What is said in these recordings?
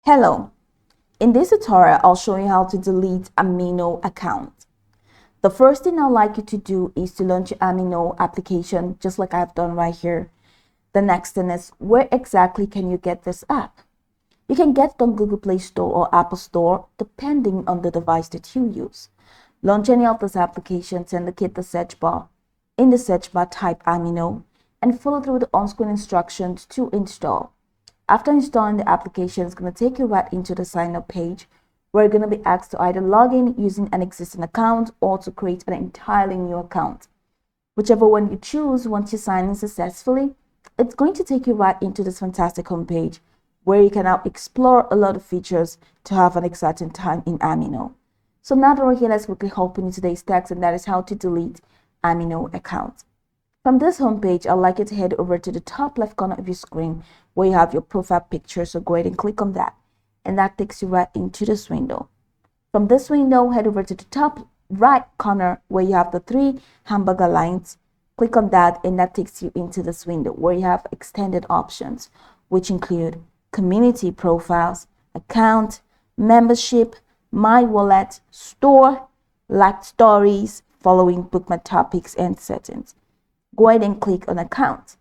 Hello, in this tutorial I'll show you how to delete Amino account. The first thing I'd like you to do is to launch your Amino application just like I've done right here. The next thing is, where exactly can you get this app? You can get it on Google Play Store or Apple Store depending on the device that you use. Launch any of those applications and locate the search bar. In the search bar, type Amino and follow through the on-screen instructions to install. After installing the application, it's going to take you right into the sign up page where you're going to be asked to either log in using an existing account or to create an entirely new account. Whichever one you choose, once you sign in successfully, it's going to take you right into this fantastic homepage where you can now explore a lot of features to have an exciting time in Amino. So now that we're here, let's quickly hop into today's text, and that is how to delete Amino account. From this homepage, I'd like you to head over to the top left corner of your screen where you have your profile picture. So go ahead and click on that, and that takes you right into this window. From this window, head over to the top right corner where you have the three hamburger lines. Click on that, and that takes you into this window where you have extended options, which include community profiles, account, membership, my wallet, store, liked stories, following, bookmark topics, and settings. Go ahead and click on account.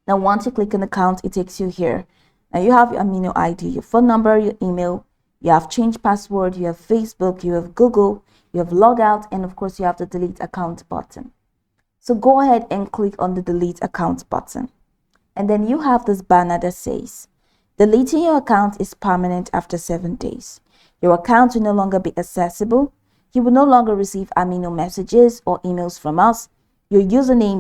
Now once you click on account, it takes you here. Now you have your Amino ID, your phone number, your email, you have change password, you have Facebook, you have Google, you have logout, and of course you have the delete account button. So go ahead and click on the delete account button. And then you have this banner that says, deleting your account is permanent after 7 days. Your account will no longer be accessible. You will no longer receive Amino messages or emails from us. Your username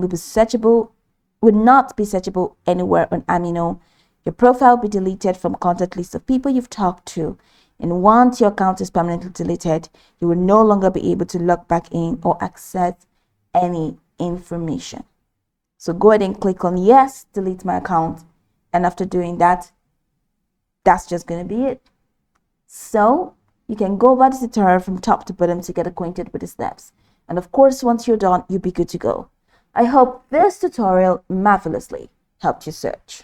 will not be searchable anywhere on Amino. Your profile will be deleted from contact list of people you've talked to. And once your account is permanently deleted, you will no longer be able to log back in or access any information. So go ahead and click on yes, delete my account. And after doing that, that's just going to be it. So you can go over the tutorial from top to bottom to get acquainted with the steps. And of course, once you're done, you'll be good to go. I hope this tutorial marvelously helped you search.